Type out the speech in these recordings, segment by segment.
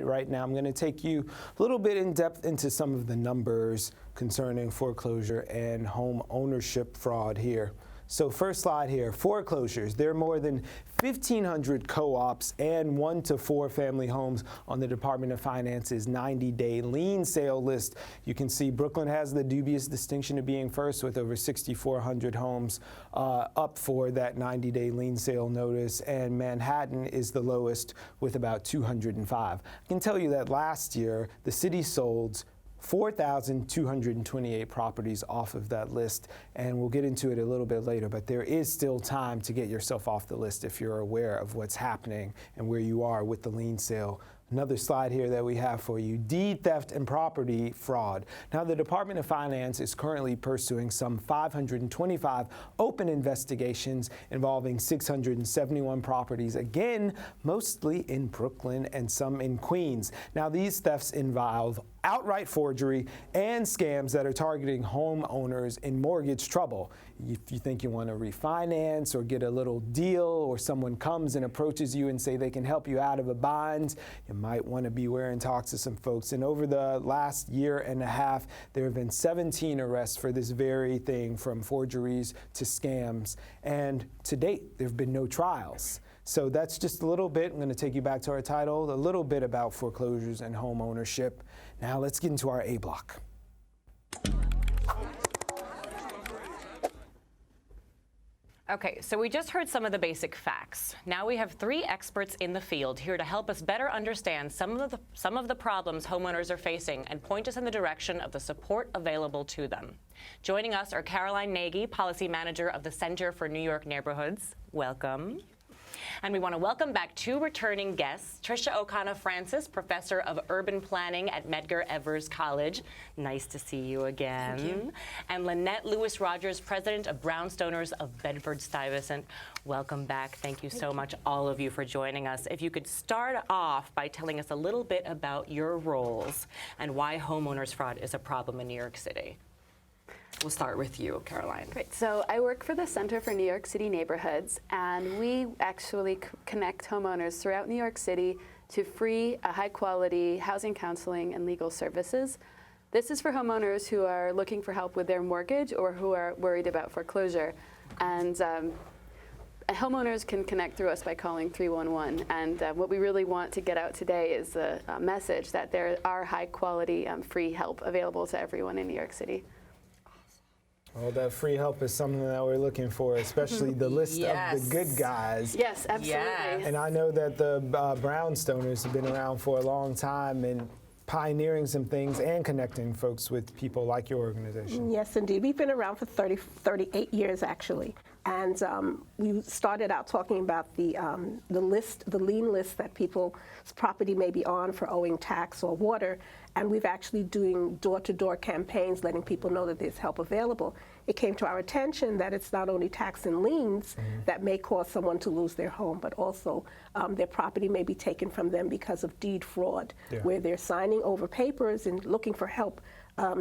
Right now, I'm going to take you a little bit in depth into some of the numbers concerning foreclosure and home ownership fraud here. So first slide here, foreclosures. There are more than 1,500 co-ops and 1 to 4 family homes on the Department of Finance's 90-day lien sale list. You can see Brooklyn has the dubious distinction of being first with over 6,400 homes up for that 90-day lien sale notice, and Manhattan is the lowest with about 205. I can tell you that last year, the city sold 4,228 properties off of that list, and we'll get into it a little bit later, but there is still time to get yourself off the list if you're aware of what's happening and where you are with the lien sale. Another slide here that we have for you, deed theft and property fraud. Now, the Department of Finance is currently pursuing some 525 open investigations involving 671 properties, again, mostly in Brooklyn and some in Queens. Now, these thefts involve outright forgery and scams that are targeting homeowners in mortgage trouble. If you think you want to refinance or get a little deal, or someone comes and approaches you and say they can help you out of a bind, you might want to beware and talk to some folks. And over the last year and a half, there have been 17 arrests for this very thing, from forgeries to scams. And to date, there have been no trials. So that's just a little bit. I'm going to take you back to our title, a little bit about foreclosures and home ownership. Now let's get into our A block. Okay, so we just heard some of the basic facts. Now we have 3 experts in the field here to help us better understand some of the problems homeowners are facing and point us in the direction of the support available to them. Joining us are Caroline Nagy, Policy Manager of the Center for New York Neighborhoods. Welcome. And we want to welcome back 2 returning guests, Trisha Ocona Francis, Professor of Urban Planning at Medgar Evers College. Nice to see you again. Thank you. And Lynette Lewis-Rogers, President of Brownstoners of Bedford-Stuyvesant. Welcome back. Thank you so much, all of you, for joining us. If you could start off by telling us a little bit about your roles and why homeowners fraud is a problem in New York City. We'll start with you, Caroline. Great. So I work for the Center for New York City Neighborhoods, and we actually connect homeowners throughout New York City to free, high-quality housing counseling and legal services. This is for homeowners who are looking for help with their mortgage or who are worried about foreclosure. And homeowners can connect through us by calling 311. And what we really want to get out today is the message that there are high-quality, free help available to everyone in New York City. Well, that free help is something that we're looking for, especially the list of the good guys. Yes, absolutely. Yes. And I know that the Brownstoners have been around for a long time and pioneering some things and connecting folks with people like your organization. Yes, indeed. We've been around for 38 years, actually. And we started out talking about the lien list that people's property may be on for owing tax or water. And we've actually doing door-to-door campaigns letting people know that there's help available. It came to our attention that it's not only tax and liens that may cause someone to lose their home, but also their property may be taken from them because of deed fraud, where they're signing over papers and looking for help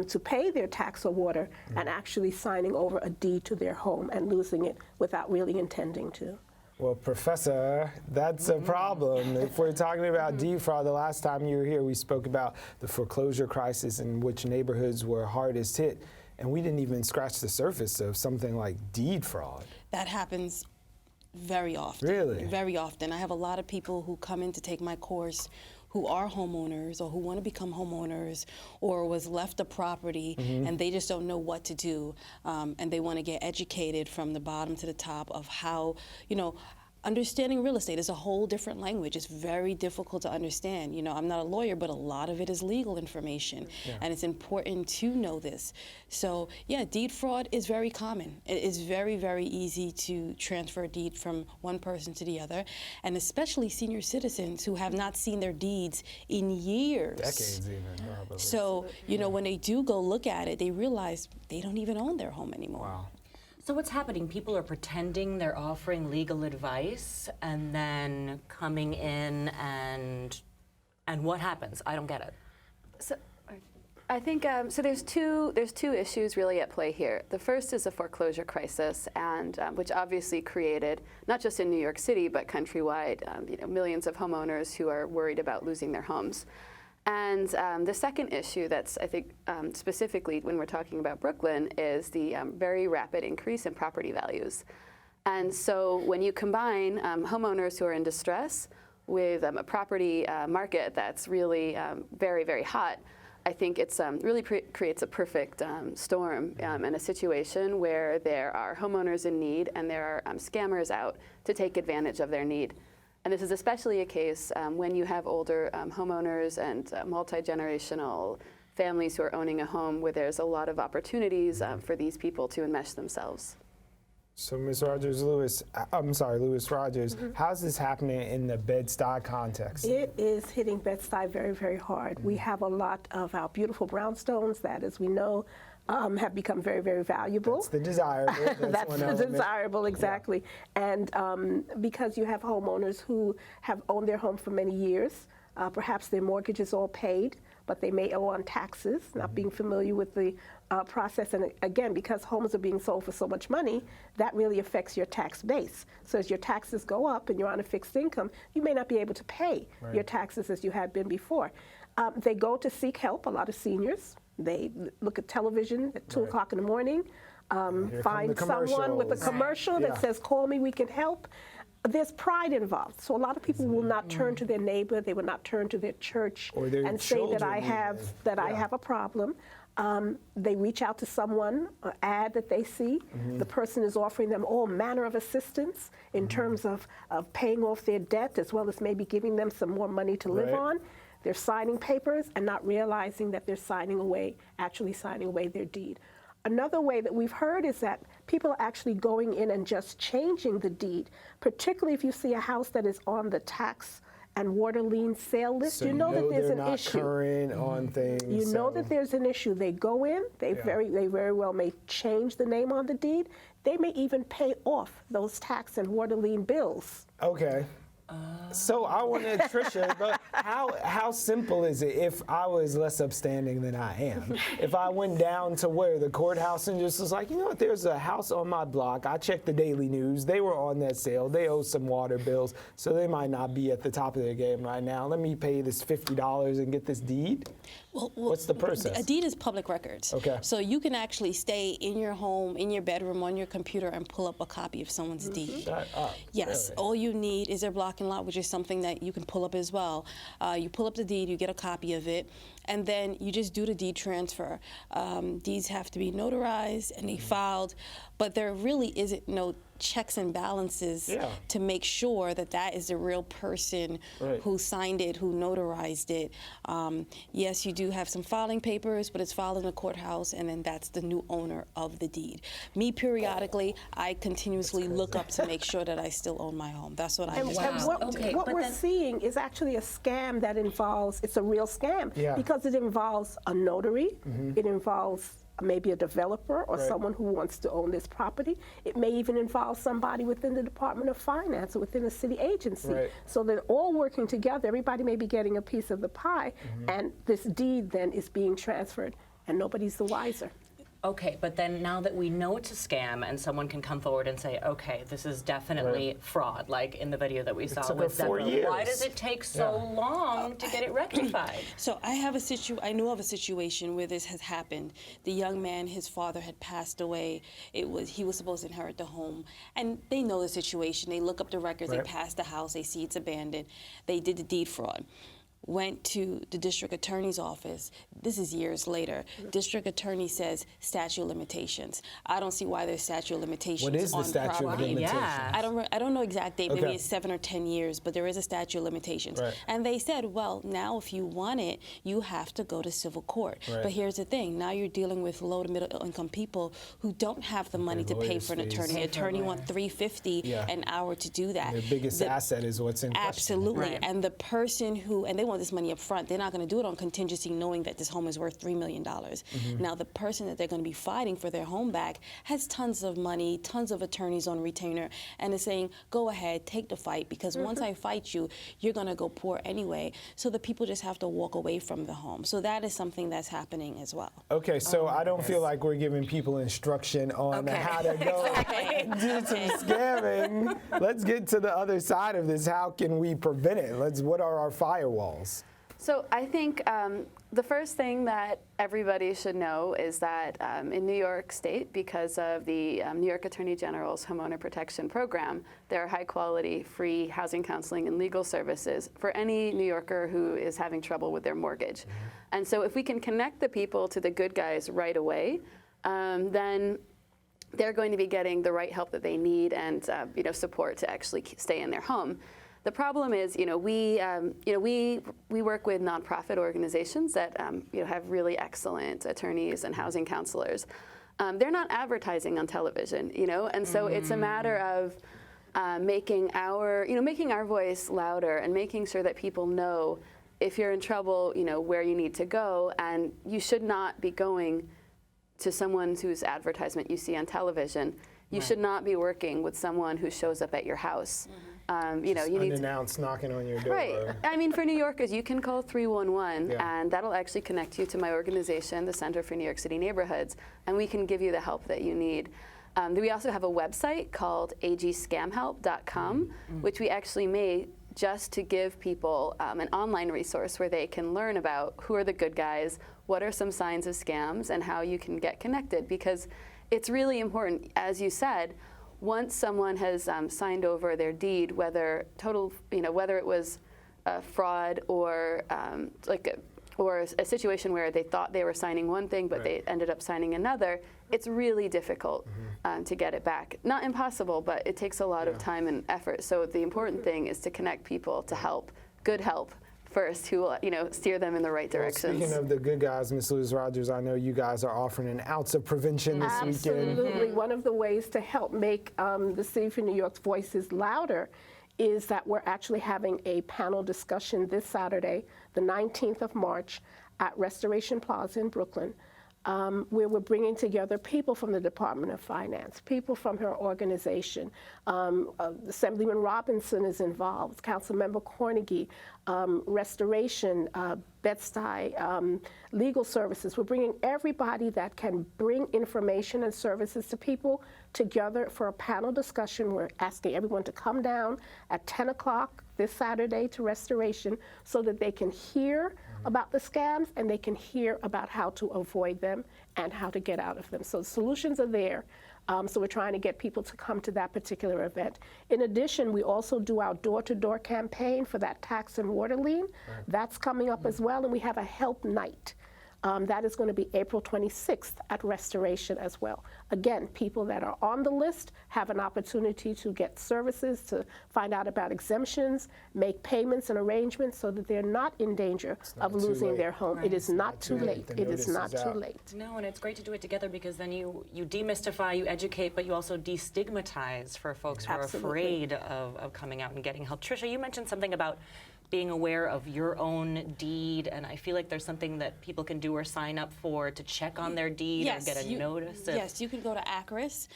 to pay their tax or water and actually signing over a deed to their home and losing it without really intending to. Well, Professor, that's a problem. If we're talking about deed fraud, the last time you were here, we spoke about the foreclosure crisis and which neighborhoods were hardest hit, and we didn't even scratch the surface of something like deed fraud. That happens very often. Really? Very often. I have a lot of people who come in to take my course who are homeowners or who want to become homeowners or was left a property and they just don't know what to do, and they want to get educated from the bottom to the top of how, understanding real estate is a whole different language. It's very difficult to understand. I'm not a lawyer, but a lot of it is legal information, and it's important to know this. So, yeah, deed fraud is very common. It is very, very easy to transfer a deed from one person to the other, and especially senior citizens who have not seen their deeds in years. Decades even, probably. So, when they do go look at it, they realize they don't even own their home anymore. Wow. So what's happening? People are pretending they're offering legal advice and then coming in and what happens? I don't get it. So, I think so. There's two issues really at play here. The first is the foreclosure crisis, and which obviously created not just in New York City but countrywide, millions of homeowners who are worried about losing their homes. And the second issue that's, I think, specifically when we're talking about Brooklyn, is the very rapid increase in property values. And so when you combine homeowners who are in distress with a property market that's really very, very hot, I think it's really creates a perfect storm in a situation where there are homeowners in need and there are scammers out to take advantage of their need. And this is especially a case when you have older homeowners and multi-generational families who are owning a home where there's a lot of opportunities for these people to enmesh themselves. So, Ms. Rogers-Lewis, Lewis Rogers, how's this happening in the Bed-Stuy context? It is hitting Bed-Stuy very, very hard. We have a lot of our beautiful brownstones that, as we know, have become very, very valuable. That's the desirable. That's the desirable, exactly. Yeah. And because you have homeowners who have owned their home for many years, perhaps their mortgage is all paid, but they may owe on taxes, not being familiar with the process. And again, because homes are being sold for so much money, that really affects your tax base. So as your taxes go up and you're on a fixed income, you may not be able to pay your taxes as you had been before. They go to seek help, a lot of seniors. They look at television at 2 o'clock in the morning, find someone with a commercial that says, call me, we can help. There's pride involved. So a lot of people will not turn to their neighbor, they will not turn to their church and say that I have a problem. They reach out to someone, an ad that they see. The person is offering them all manner of assistance in terms of paying off their debt, as well as maybe giving them some more money to live on. They're signing papers and not realizing that they're actually signing away their deed. Another way that we've heard is that people are actually going in and just changing the deed, particularly if you see a house that is on the tax and water lien sale list. So you know that there's an issue. Current on things. You know that there's an issue. They go in, they very well may change the name on the deed. They may even pay off those tax and water lien bills. Okay. So I wanted, Trisha, but how simple is it if I was less upstanding than I am? If I went down to where the courthouse and just was like, you know what, there's a house on my block. I checked the daily news. They were on that sale. They owe some water bills, so they might not be at the top of their game right now. Let me pay this $50 and get this deed? Well, what's the process? A deed is public records. Okay. So you can actually stay in your home, in your bedroom, on your computer, and pull up a copy of someone's deed. Shut up. Yes. Really? All you need is their block and lot, which is something that you can pull up as well. You pull up the deed, you get a copy of it, and then you just do the deed transfer. Deeds have to be notarized and they filed, but there really isn't no checks and balances to make sure that that is the real person who signed it, who notarized it. Yes, you do have some filing papers, but it's filed in the courthouse, and then that's the new owner of the deed. Me, periodically, I continuously look up to make sure that I still own my home. That's what I do. And what we're seeing is actually a scam that involves, it's a real scam, because it involves a notary, it involves maybe a developer or someone who wants to own this property. It may even involve somebody within the Department of Finance or within a city agency. So they're all working together. Everybody may be getting a piece of the pie, and this deed then is being transferred, and nobody's the wiser. Okay, but then now that we know it's a scam and someone can come forward and say, okay, this is definitely fraud, like in the video that we saw with Deborah, why does it take so long to get it rectified? So I know of a situation where this has happened. The young man, his father had passed away. He was supposed to inherit the home, and they know the situation. They look up the records, they pass the house, they see it's abandoned. They did the deed fraud. Went to the district attorney's office. This is years later. District attorney says statute of limitations. I don't see why there's statute of limitations on property. What is the statute of limitations? I don't know exact date. Maybe it's 7 or 10 years, but there is a statute of limitations. And they said, well, now if you want it, you have to go to civil court. But here's the thing: now you're dealing with low to middle income people who don't have the money to pay for an attorney. The attorney wants $350 an hour to do that. Their biggest asset is what's in question. Absolutely. And the person who, and they want want this money up front. They're not going to do it on contingency knowing that this home is worth $3 million. Now, the person that they're going to be fighting for their home back has tons of money, tons of attorneys on retainer, and is saying, go ahead, take the fight, because once I fight you, you're going to go poor anyway. So the people just have to walk away from the home. So that is something that's happening as well. Okay, so I don't feel like we're giving people instruction on how to go do some scamming. Let's get to the other side of this. How can we prevent it? What are our firewalls? So I think the first thing that everybody should know is that in New York State, because of the New York Attorney General's Homeowner Protection Program, there are high-quality, free housing counseling and legal services for any New Yorker who is having trouble with their mortgage. And so if we can connect the people to the good guys right away, then they're going to be getting the right help that they need and support to actually stay in their home. The problem is, we work with nonprofit organizations that have really excellent attorneys and housing counselors. They're not advertising on television, and so it's a matter of making our voice louder and making sure that people know if you're in trouble, where you need to go, and you should not be going to someone whose advertisement you see on television. You should not be working with someone who shows up at your house. You need unannounced knocking on your door. Right. I mean, for New Yorkers, you can call 311, and that'll actually connect you to my organization, the Center for New York City Neighborhoods, and we can give you the help that you need. We also have a website called agscamhelp.com, which we actually made just to give people an online resource where they can learn about who are the good guys, what are some signs of scams, and how you can get connected, because it's really important, as you said. Once someone has signed over their deed, whether it was a fraud or a situation where they thought they were signing one thing but they ended up signing another, it's really difficult to get it back. Not impossible, but it takes a lot of time and effort. So the important thing is to connect people to good help first, who will steer them in the right directions. Speaking of the good guys, Ms. Lewis Rogers, I know you guys are offering an ounce of prevention this weekend. Absolutely. One of the ways to help make the City for New York's voices louder is that we're actually having a panel discussion this Saturday, the 19th of March, at Restoration Plaza in Brooklyn, where we're bringing together people from the Department of Finance, people from her organization. Assemblyman Robinson is involved, Councilmember Cornegie, Restoration, Bed-Stuy, Legal Services. We're bringing everybody that can bring information and services to people together for a panel discussion. We're asking everyone to come down at 10 o'clock this Saturday to Restoration so that they can hear about the scams and they can hear about how to avoid them and how to get out of them. So solutions are there. So we're trying to get people to come to that particular event. In addition, we also do our door-to-door campaign for that tax and water lien. That's coming up as well, and we have a help night. That is going to be April 26th at Restoration as well. Again, people that are on the list have an opportunity to get services, to find out about exemptions, make payments and arrangements so that they're not in danger of losing their home. It is not too late. It is not too late. No, and it's great to do it together because then you demystify, you educate, but you also destigmatize for folks who are afraid of coming out and getting help. Trisha, you mentioned something about being aware of your own deed, and I feel like there's something that people can do or sign up for to check on their deed or get a notice. Yes, you can go to ACRIS.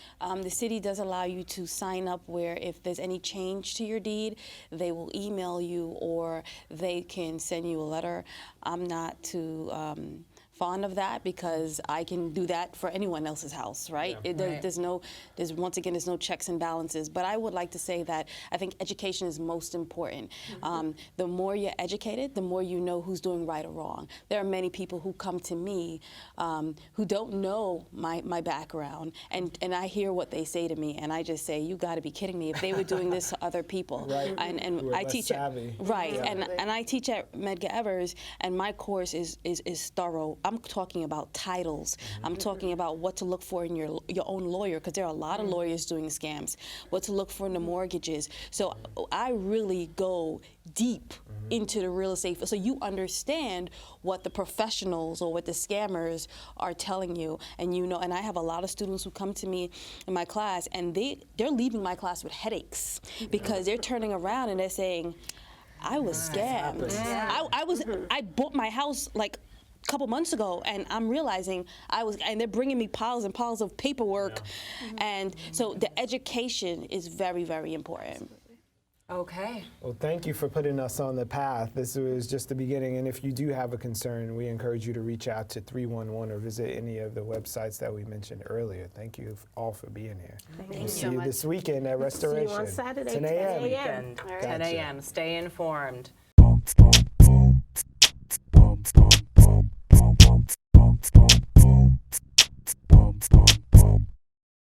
The city does allow you to sign up where if there's any change to your deed, they will email you or they can send you a letter. I'm not too fond of that because I can do that for anyone else's house, right? There's no checks and balances. But I would like to say that I think education is most important. The more you're educated, the more you know who's doing right or wrong. There are many people who come to me who don't know my background, and I hear what they say to me, and I just say, you got to be kidding me if they were doing this to other people. And I teach and I teach at Medgar, and my course is thorough. I'm talking about titles. I'm talking about what to look for in your own lawyer, because there are a lot of lawyers doing scams, what to look for in the mortgages. So I really go deep into the real estate, so you understand what the professionals or what the scammers are telling you. And and I have a lot of students who come to me in my class, and they're leaving my class with headaches because they're turning around and they're saying, I was scammed. I bought my house like a couple months ago, and I'm realizing and they're bringing me piles and piles of paperwork, and so the education is very, very important. Okay. Well, thank you for putting us on the path. This was just the beginning, and if you do have a concern, we encourage you to reach out to 311 or visit any of the websites that we mentioned earlier. Thank you all for being here. We'll see you this weekend at Restoration. See you on Saturday, 10 a.m. 10 a.m. Stay informed.